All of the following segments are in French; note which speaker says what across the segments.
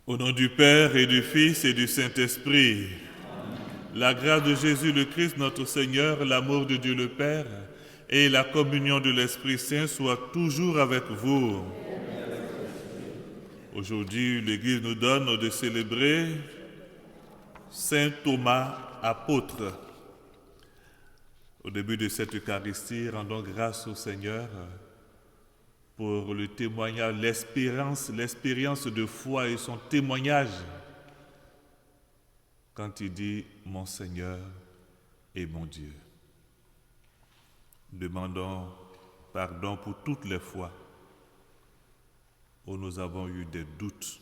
Speaker 1: Au nom du Père et du Fils et du Saint-Esprit, la grâce de Jésus le Christ, notre Seigneur, l'amour de Dieu le Père et la communion de l'Esprit Saint soient toujours avec vous. Aujourd'hui, l'Église nous donne de célébrer Saint Thomas, apôtre. Au début de cette Eucharistie, rendons grâce au Seigneur pour le témoignage, l'expérience de foi et son témoignage quand il dit « Mon Seigneur et mon Dieu ». Demandons pardon pour toutes les fois où nous avons eu des doutes,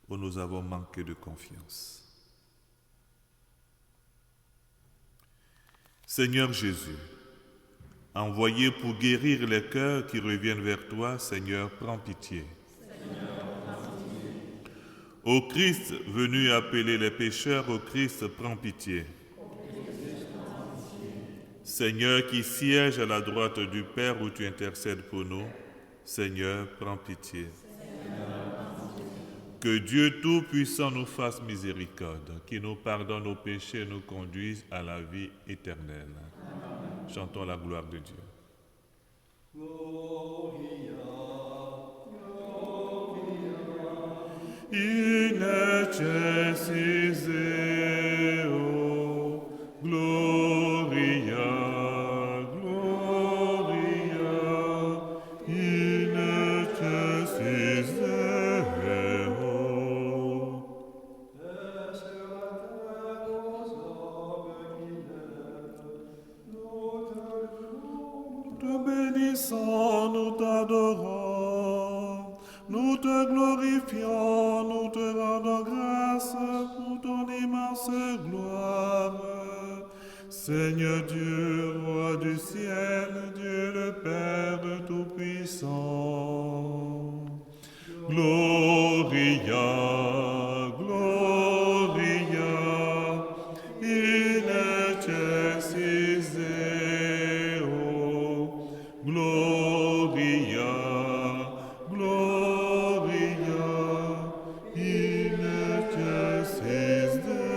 Speaker 1: où nous avons manqué de confiance. Seigneur Jésus, envoyé pour guérir les cœurs qui reviennent vers toi, Seigneur, prends pitié. Ô Christ, venu appeler les pécheurs, ô Christ, prends pitié. Seigneur qui siège à la droite du Père où tu intercèdes pour nous, Seigneur, prends pitié. Que Dieu Tout-Puissant nous fasse miséricorde, qui nous pardonne nos péchés et nous conduise à la vie éternelle. Chantons la gloire de Dieu. Gloria, Gloria, in excelsis Deo, Gloria, Gloria, in excelsis Deo. Nous t'adorons, nous te glorifions, nous te rendons grâce pour ton immense gloire. Seigneur Dieu, roi du ciel, Dieu le Père Tout-Puissant. Gloria, Gloria, in excelsis Deo, Gloria, Gloria, in excelsis Deo.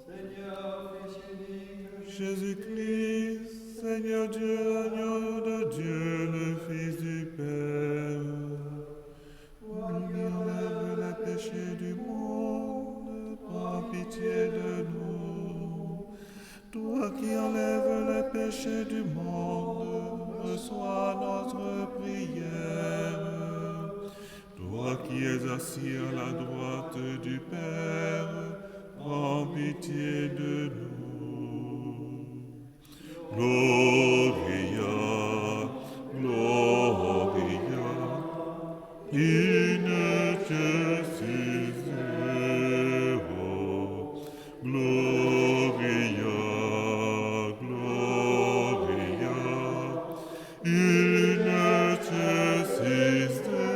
Speaker 1: Seigneur, Fils unique, Jésus-Christ, Seigneur Dieu, agneau de Dieu, le Fils du Père, toi qui enlèves les péchés du monde, prends pitié de nous. Toi qui enlèves les péchés du monde, reçois notre prière. Toi qui es assis à la droite du Père, prends pitié de nous. Gloria, Gloria, in excelsis Deo, Gloria, Gloria, in excelsis Deo.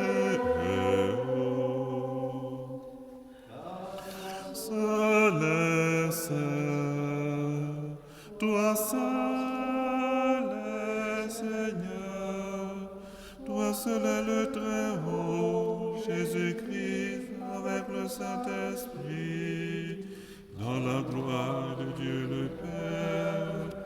Speaker 1: Seul est Saint, toi seul est Seigneur, toi seul est le Très-Haut, Jésus-Christ, avec le Saint-Esprit, dans la gloire de Dieu le Père.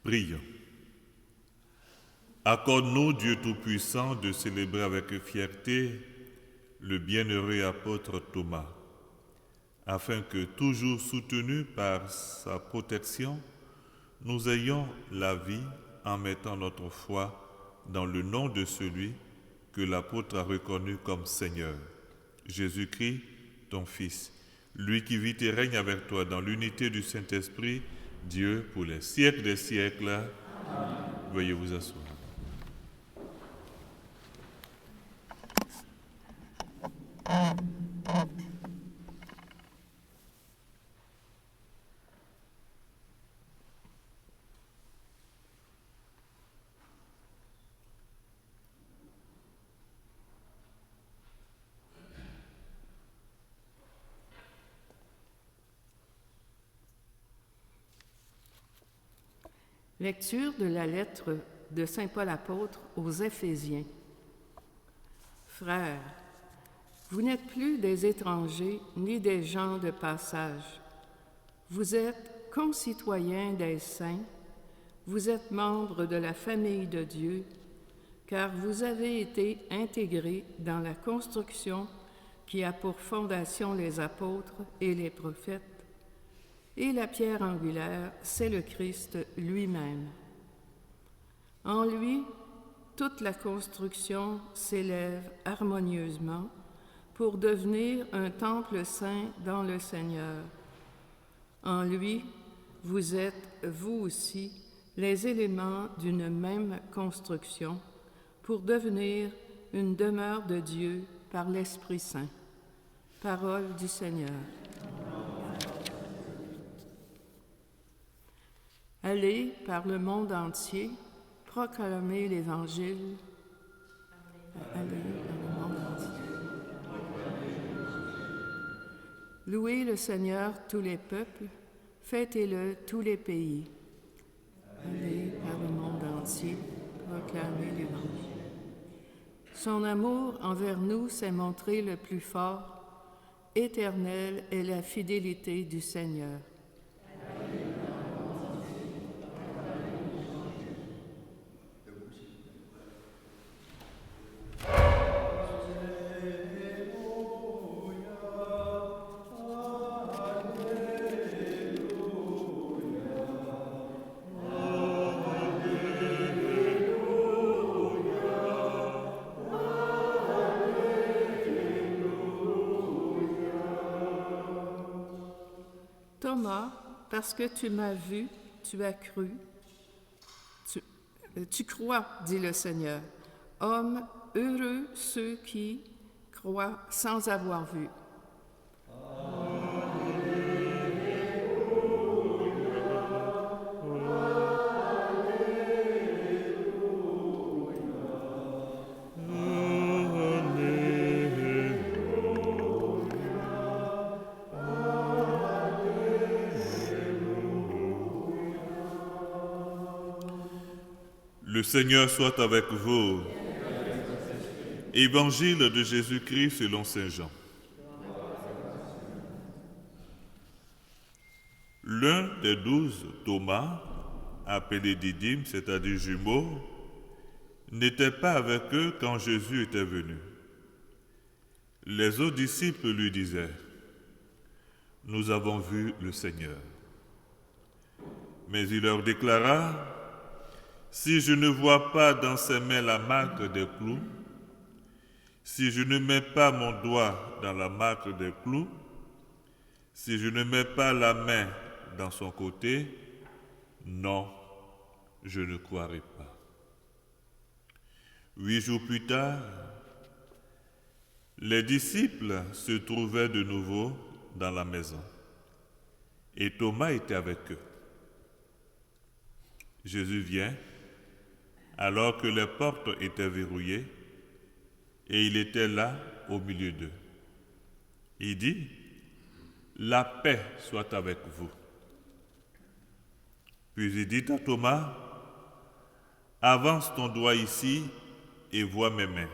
Speaker 1: Prions. Accorde-nous, Dieu Tout-Puissant, de célébrer avec fierté le bienheureux apôtre Thomas, afin que, toujours soutenus par sa protection, nous ayons la vie en mettant notre foi dans le nom de celui que l'apôtre a reconnu comme Seigneur, Jésus-Christ, ton Fils, lui qui vit et règne avec toi dans l'unité du Saint-Esprit, Dieu, pour les siècles des siècles. Amen. Veuillez vous asseoir.
Speaker 2: Lecture de la lettre de Saint Paul apôtre aux Éphésiens. Frères, vous n'êtes plus des étrangers ni des gens de passage. Vous êtes concitoyens des saints, vous êtes membres de la famille de Dieu, car vous avez été intégrés dans la construction qui a pour fondation les apôtres et les prophètes, et la pierre angulaire, c'est le Christ lui-même. En lui, toute la construction s'élève harmonieusement pour devenir un temple saint dans le Seigneur. En lui, vous êtes, vous aussi, les éléments d'une même construction pour devenir une demeure de Dieu par l'Esprit Saint. Parole du Seigneur. Allez par le monde entier, proclamer l'Évangile. Allez par le monde entier. Louez le Seigneur tous les peuples, fêtez-le tous les pays. Allez par le monde entier, proclamer l'Évangile. Son amour envers nous s'est montré le plus fort. Éternelle est la fidélité du Seigneur. Thomas, parce que tu m'as vu, tu as cru. Tu crois, dit le Seigneur. Hommes, heureux ceux qui croient sans avoir vu.
Speaker 1: Le Seigneur soit avec vous. Évangile de Jésus-Christ selon saint Jean. L'un des 12, Thomas, appelé Didyme, c'est-à-dire jumeau, n'était pas avec eux quand Jésus était venu. Les autres disciples lui disaient : « Nous avons vu le Seigneur. » Mais il leur déclara : « Si je ne vois pas dans ses mains la marque des clous, si je ne mets pas mon doigt dans la marque des clous, si je ne mets pas la main dans son côté, non, je ne croirai pas. » 8 jours plus tard, les disciples se trouvaient de nouveau dans la maison et Thomas était avec eux. Jésus vient alors que les portes étaient verrouillées et il était là au milieu d'eux. Il dit : « La paix soit avec vous. » Puis il dit à Thomas : « Avance ton doigt ici et vois mes mains.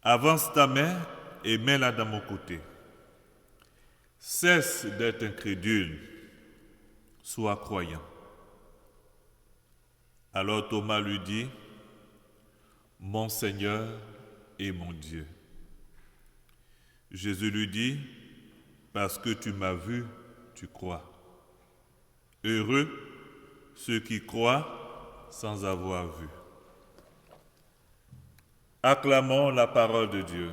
Speaker 1: Avance ta main et mets-la dans mon côté. Cesse d'être incrédule, sois croyant. » Alors Thomas lui dit, mon Seigneur et mon Dieu. Jésus lui dit, parce que tu m'as vu, tu crois. Heureux ceux qui croient sans avoir vu. Acclamons la parole de Dieu.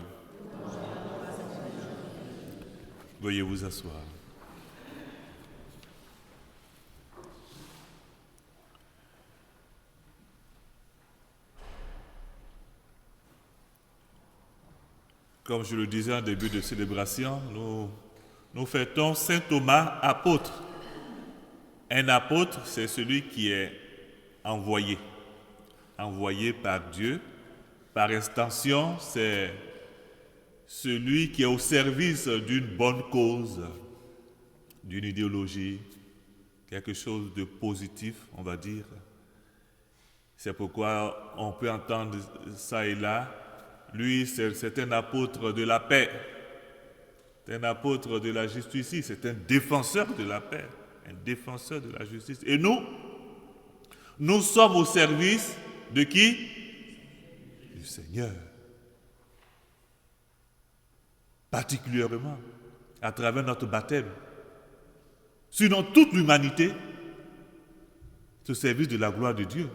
Speaker 1: Veuillez vous asseoir. Comme je le disais en début de célébration, nous fêtons Saint Thomas, apôtre. Un apôtre, c'est celui qui est envoyé par Dieu. Par extension, c'est celui qui est au service d'une bonne cause, d'une idéologie, quelque chose de positif, on va dire. C'est pourquoi on peut entendre ça et là. Lui, c'est un apôtre de la paix, c'est un apôtre de la justice, c'est un défenseur de la paix, un défenseur de la justice. Et nous sommes au service de qui? Du Seigneur. Particulièrement à travers notre baptême. Sinon, toute l'humanité se service de la gloire de Dieu,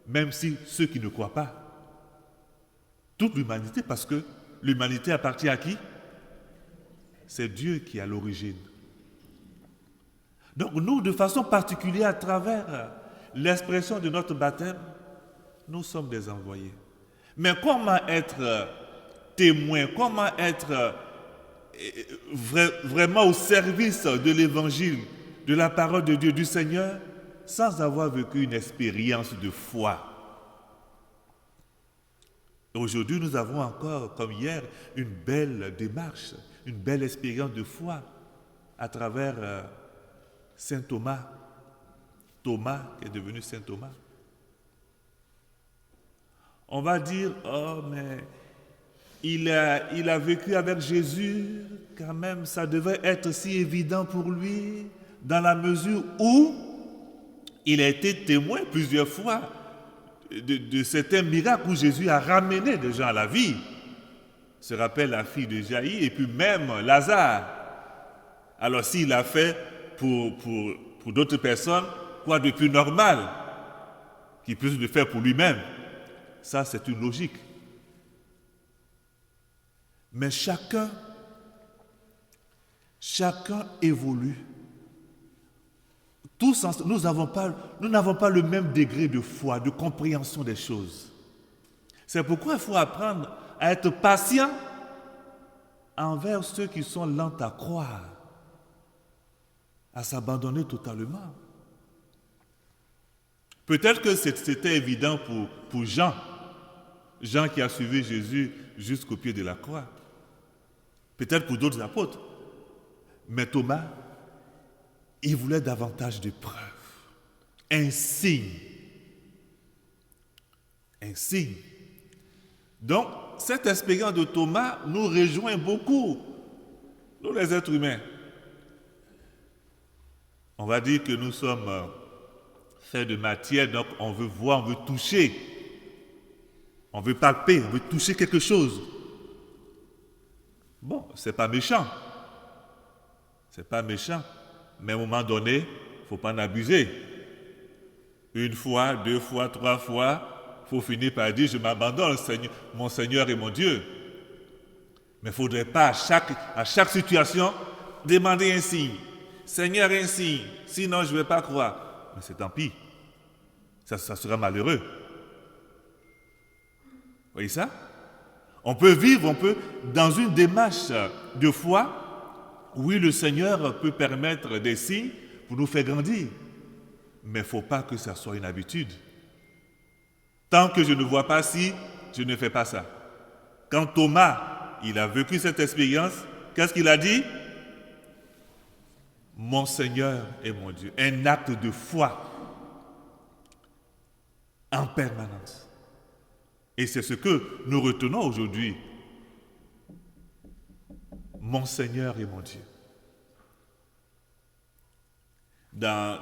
Speaker 1: même si ceux qui ne croient pas. Toute l'humanité, parce que l'humanité appartient à qui? C'est Dieu qui est à l'origine. Donc nous, de façon particulière, à travers l'expression de notre baptême, nous sommes des envoyés. Mais comment être témoin, comment être vraiment au service de l'évangile, de la parole de Dieu, du Seigneur, sans avoir vécu une expérience de foi? Aujourd'hui, nous avons encore, comme hier, une belle démarche, une belle expérience de foi à travers Saint Thomas. Thomas qui est devenu Saint Thomas. On va dire, oh mais il a vécu avec Jésus, quand même ça devait être si évident pour lui, dans la mesure où il a été témoin plusieurs fois de certains miracles où Jésus a ramené des gens à la vie. Se rappelle la fille de Jaïr et puis même Lazare. Alors s'il a fait pour d'autres personnes, quoi de plus normal qu'il puisse le faire pour lui-même? Ça, c'est une logique. Mais chacun évolue. Tous, nous n'avons pas le même degré de foi, de compréhension des choses. C'est pourquoi il faut apprendre à être patient envers ceux qui sont lents à croire, à s'abandonner totalement. Peut-être que c'était évident pour Jean qui a suivi Jésus jusqu'au pied de la croix. Peut-être pour d'autres apôtres. Mais Thomas, il voulait davantage de preuves. Un signe. Un signe. Donc, cette expérience de Thomas nous rejoint beaucoup, nous les êtres humains. On va dire que nous sommes faits de matière, donc on veut voir, on veut toucher, on veut palper, on veut toucher quelque chose. Bon, c'est pas méchant. C'est pas méchant. Mais à un moment donné, il ne faut pas en abuser. Une fois, deux fois, trois fois, il faut finir par dire, je m'abandonne, mon Seigneur et mon Dieu. Mais il ne faudrait pas à chaque situation demander un signe. Seigneur, un signe, sinon je ne vais pas croire. Mais c'est tant pis. Ça sera malheureux. Vous voyez ça? On peut vivre, dans une démarche de foi, oui, le Seigneur peut permettre des signes pour nous faire grandir. Mais il ne faut pas que ça soit une habitude. Tant que je ne vois pas si, je ne fais pas ça. Quand Thomas, il a vécu cette expérience, qu'est-ce qu'il a dit? Mon Seigneur et mon Dieu. Un acte de foi en permanence. Et c'est ce que nous retenons aujourd'hui. Mon Seigneur et mon Dieu. Dans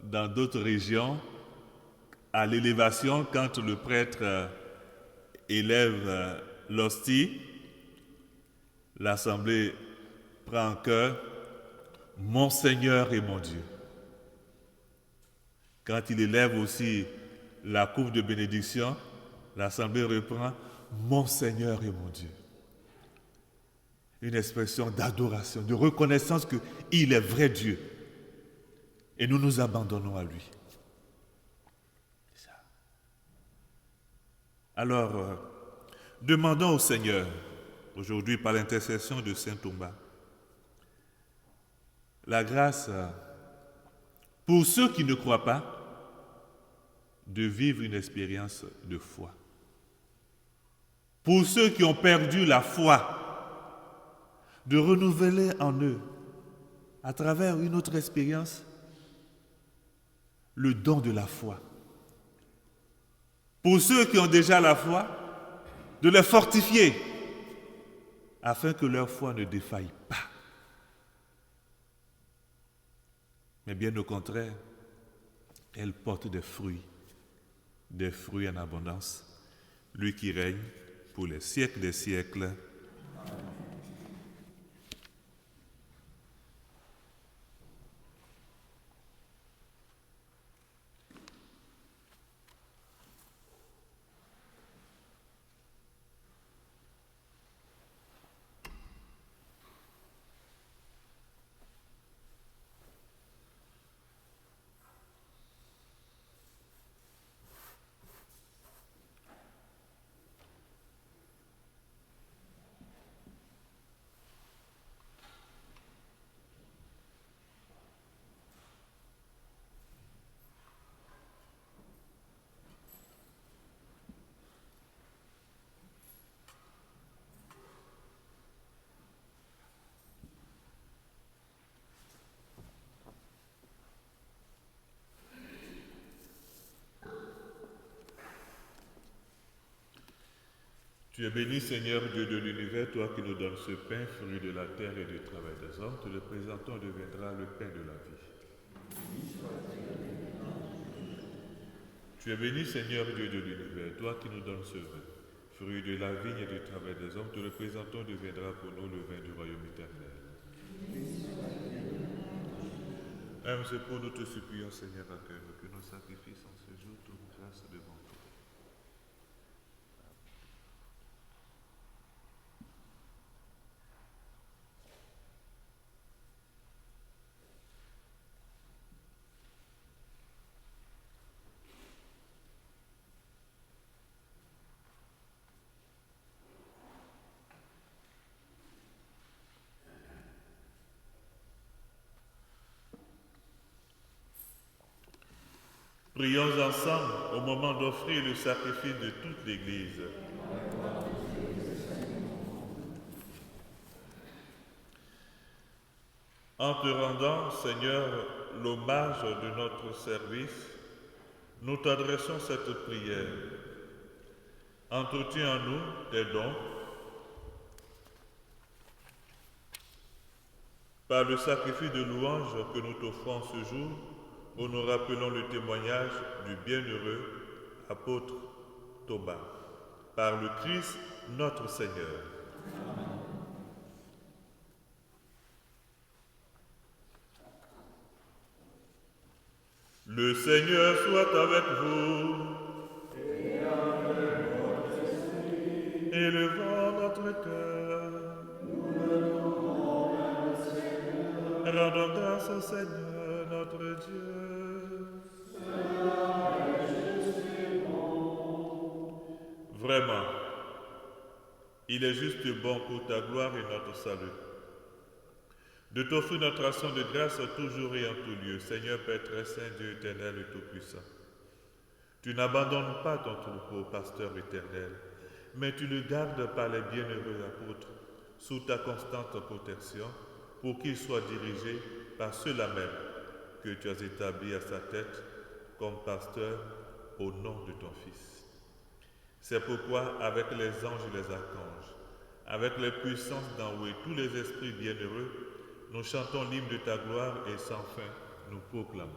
Speaker 1: dans d'autres régions, à l'élévation, quand le prêtre élève l'hostie, l'assemblée prend en cœur « Mon Seigneur et mon Dieu ». Quand il élève aussi la coupe de bénédiction, l'assemblée reprend « Mon Seigneur et mon Dieu ». Une expression d'adoration, de reconnaissance qu'il est vrai Dieu. Et nous nous abandonnons à lui. C'est ça. Alors, demandons au Seigneur, aujourd'hui par l'intercession de saint Thomas, la grâce, pour ceux qui ne croient pas, de vivre une expérience de foi. Pour ceux qui ont perdu la foi, de renouveler en eux, à travers une autre expérience, le don de la foi. Pour ceux qui ont déjà la foi, de les fortifier, afin que leur foi ne défaille pas. Mais bien au contraire, elle porte des fruits en abondance. Lui qui règne pour les siècles des siècles. Tu es béni, Seigneur Dieu de l'univers, toi qui nous donnes ce pain, fruit de la terre et du travail des hommes, te le présentons deviendra le pain de la vie. Tu es béni, Seigneur Dieu de l'univers, toi qui nous donnes ce vin, fruit de la vigne et du travail des hommes, te le présentons deviendra pour nous le vin du royaume éternel. Même c'est pour nous te supplions, Seigneur, à cœur, que nos sacrifices en ce jour trouvent grâce devant toi. Prions ensemble au moment d'offrir le sacrifice de toute l'Église. En te rendant, Seigneur, l'hommage de notre service, nous t'adressons cette prière. Entretiens en nous tes dons par le sacrifice de louange que nous t'offrons ce jour, où nous rappelons le témoignage du bienheureux apôtre Thomas, par le Christ notre Seigneur. Amen. Le Seigneur soit avec vous. Et avec votre esprit. Élevons notre cœur. Nous le rendons à notre Seigneur. Rendons grâce au Seigneur notre Dieu. Cela est juste et bon. Vraiment, il est juste et bon pour ta gloire et notre salut de t'offrir notre action de grâce toujours et en tout lieu, Seigneur Père très saint, Dieu éternel et tout-puissant. Tu n'abandonnes pas ton troupeau, pasteur éternel, mais tu le gardes par les bienheureux apôtres, sous ta constante protection, pour qu'il soit dirigé par ceux-là même que tu as établis à sa tête comme pasteur au nom de ton Fils. C'est pourquoi, avec les anges et les archanges, avec les puissances d'en haut et tous les esprits bienheureux, nous chantons l'hymne de ta gloire et sans fin nous proclamons.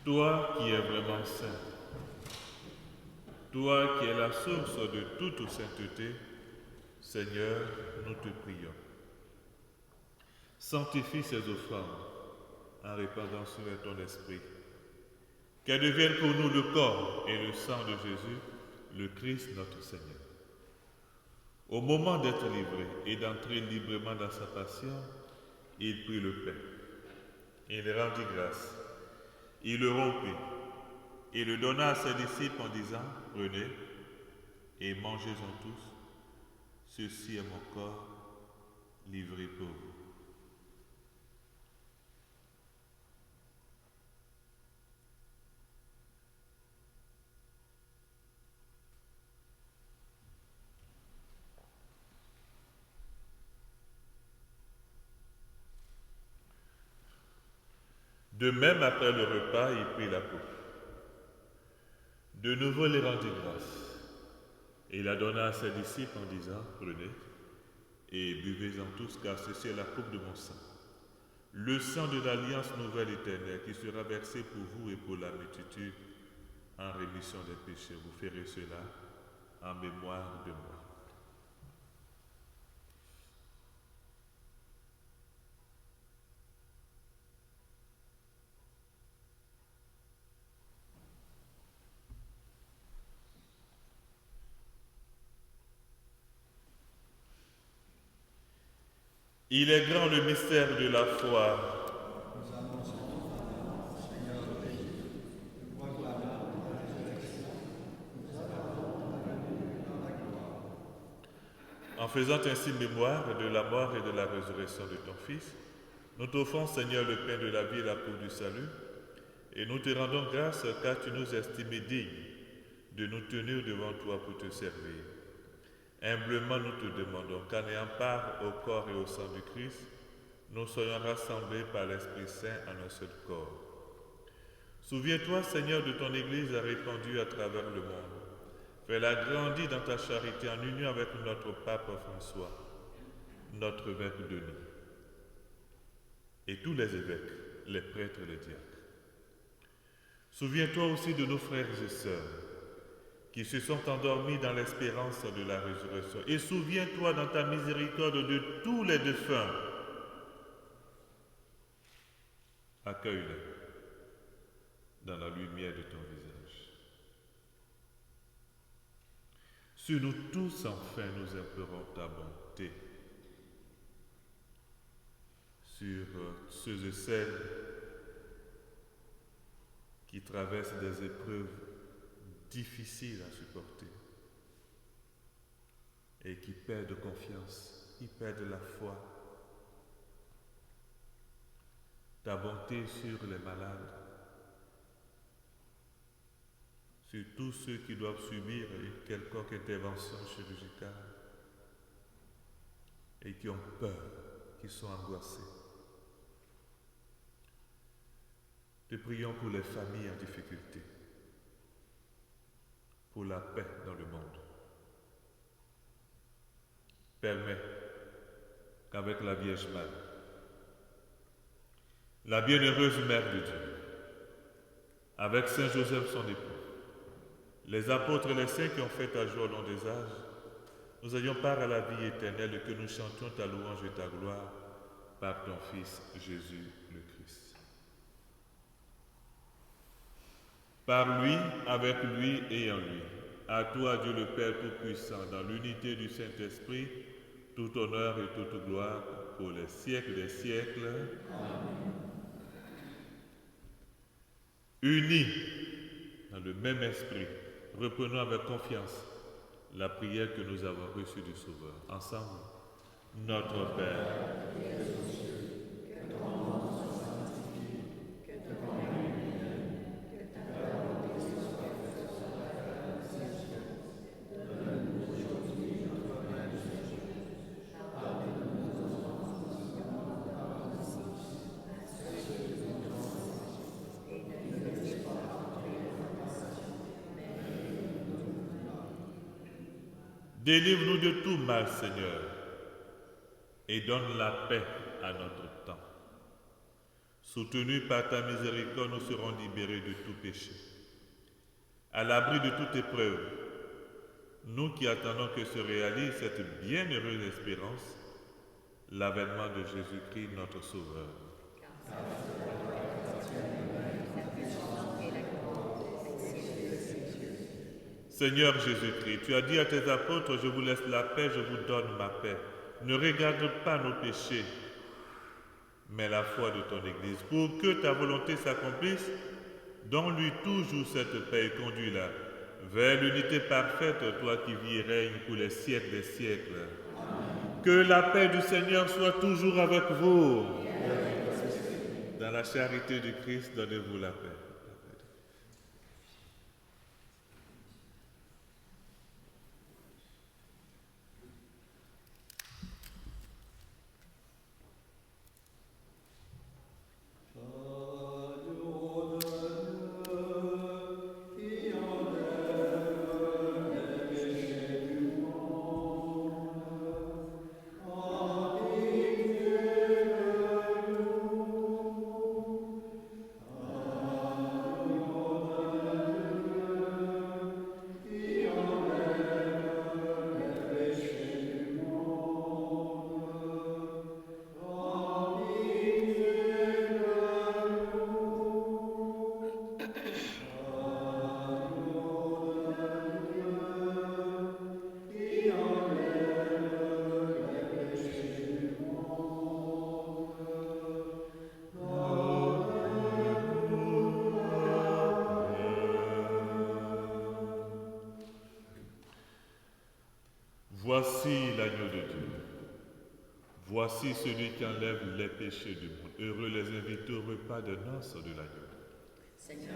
Speaker 1: Toi qui es vraiment saint, toi qui es la source de toute sainteté, Seigneur, nous te prions. Sanctifie ces offrandes en répandant sur elles ton esprit. Qu'elles deviennent pour nous le corps et le sang de Jésus, le Christ notre Seigneur. Au moment d'être livré et d'entrer librement dans sa passion, il prit le pain. Il rendit grâce. Il le rompit et le donna à ses disciples en disant, prenez et mangez-en tous. Ceci est mon corps livré pour vous. De même, après le repas, il prit la coupe. De nouveau, il rendit grâce. Et il la donna à ses disciples en disant, prenez et buvez-en tous, car ceci est la coupe de mon sang. Le sang de l'alliance nouvelle éternelle qui sera versé pour vous et pour la multitude en rémission des péchés. Vous ferez cela en mémoire de moi. Il est grand le mystère de la foi. En faisant ainsi mémoire de la mort et de la résurrection de ton Fils, nous t'offrons, Seigneur, le pain de la vie et la coupe du salut, et nous te rendons grâce car tu nous estimes dignes de nous tenir devant toi pour te servir. Humblement, nous te demandons qu'en ayant part au corps et au sang du Christ, nous soyons rassemblés par l'Esprit Saint en un seul corps. Souviens-toi, Seigneur, de ton Église répandue à travers le monde. Fais-la grandir dans ta charité en union avec notre pape François, notre évêque Denis, et tous les évêques, les prêtres et les diacres. Souviens-toi aussi de nos frères et sœurs qui se sont endormis dans l'espérance de la résurrection. Et souviens-toi dans ta miséricorde de tous les défunts. Accueille-les dans la lumière de ton visage. Sur nous tous, enfin, nous implorons ta bonté. Sur ceux et celles qui traversent des épreuves difficiles à supporter et qui perdent confiance, qui perdent la foi. Ta bonté sur les malades, sur tous ceux qui doivent subir une quelconque intervention chirurgicale et qui ont peur, qui sont angoissés. Te prions pour les familles en difficulté, pour la paix dans le monde. Permets qu'avec la Vierge Marie, la bienheureuse Mère de Dieu, avec Saint Joseph son époux, les apôtres et les saints qui ont fait ta joie au long des âges, nous ayons part à la vie éternelle et que nous chantions ta louange et ta gloire par ton Fils Jésus le Christ. Par lui, avec lui et en lui, à toi Dieu le Père Tout-Puissant, dans l'unité du Saint-Esprit, tout honneur et toute gloire pour les siècles des siècles. Amen. Unis dans le même esprit, reprenons avec confiance la prière que nous avons reçue du Sauveur. Ensemble, notre Père. Délivre-nous de tout mal, Seigneur, et donne la paix à notre temps. Soutenus par ta miséricorde, nous serons libérés de tout péché. À l'abri de toute épreuve, nous qui attendons que se réalise cette bienheureuse espérance, l'avènement de Jésus-Christ, notre Sauveur. Seigneur Jésus-Christ, tu as dit à tes apôtres, je vous laisse la paix, je vous donne ma paix. Ne regarde pas nos péchés, mais la foi de ton Église. Pour que ta volonté s'accomplisse, donne-lui toujours cette paix et conduis-la vers l'unité parfaite, toi qui vis et règnes pour les siècles des siècles. Amen. Que la paix du Seigneur soit toujours avec vous. Amen. Dans la charité du Christ, donnez-vous la paix. Voici l'agneau de Dieu. Voici celui qui enlève les péchés du monde. Heureux les invités au repas de noces de l'agneau. Seigneur,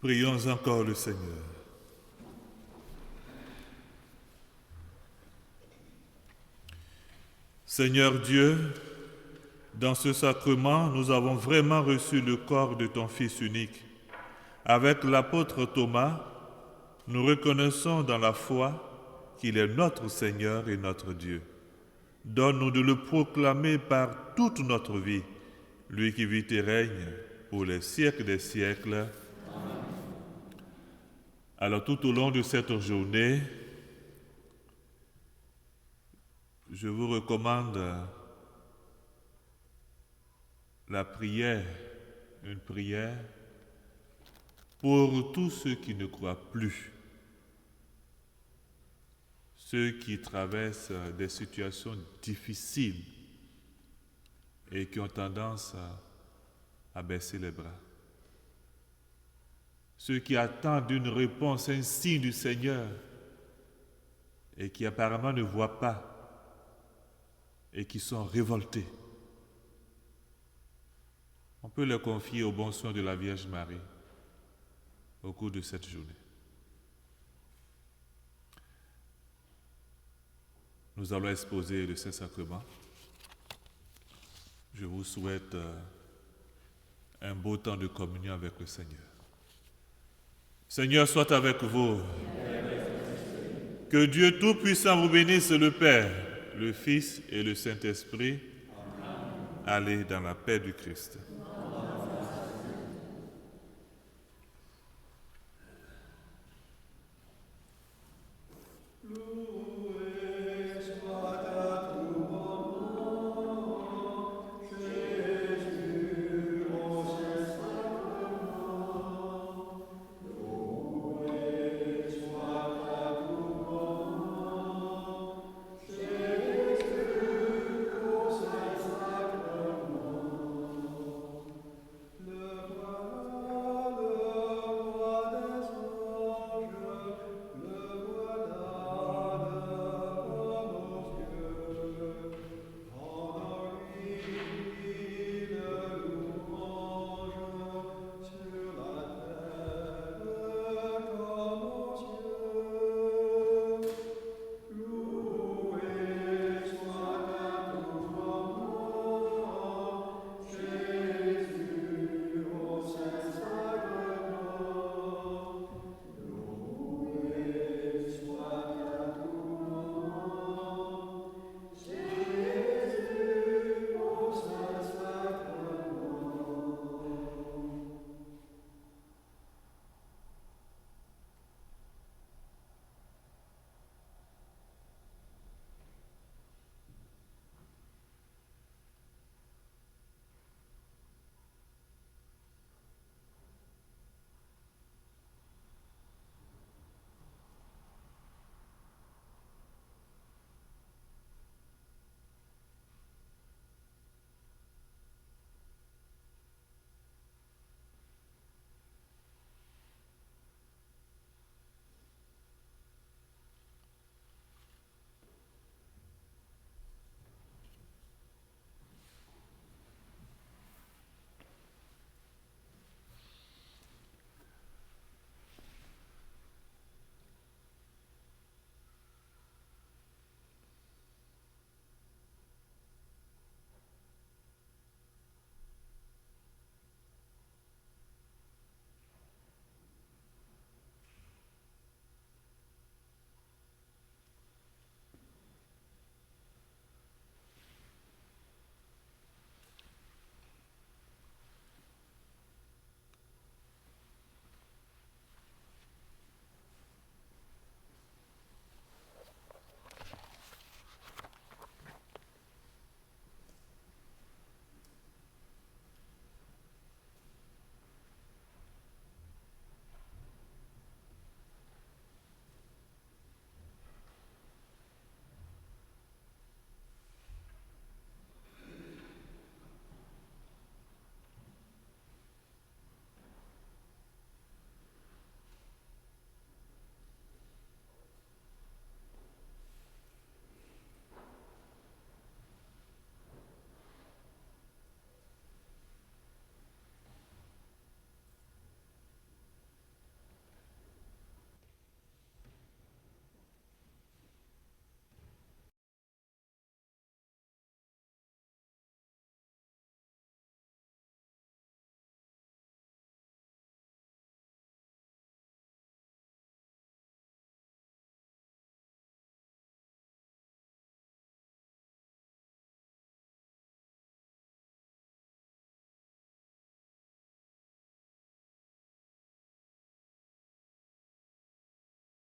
Speaker 1: Prions encore le Seigneur. Seigneur Dieu, dans ce sacrement, nous avons vraiment reçu le corps de ton Fils unique. Avec l'apôtre Thomas, nous reconnaissons dans la foi qu'il est notre Seigneur et notre Dieu. Donne-nous de le proclamer par toute notre vie, lui qui vit et règne pour les siècles des siècles. Amen. Alors tout au long de cette journée, je vous recommande la prière, une prière pour tous ceux qui ne croient plus, ceux qui traversent des situations difficiles et qui ont tendance à baisser les bras, ceux qui attendent une réponse, un signe du Seigneur et qui apparemment ne voient pas et qui sont révoltés. On peut les confier au bon soin de la Vierge Marie au cours de cette journée. Nous allons exposer le Saint-Sacrement. Je vous souhaite un beau temps de communion avec le Seigneur. Seigneur soit avec vous. Que Dieu Tout-Puissant vous bénisse, le Père, le Fils et le Saint-Esprit. Allez dans la paix du Christ.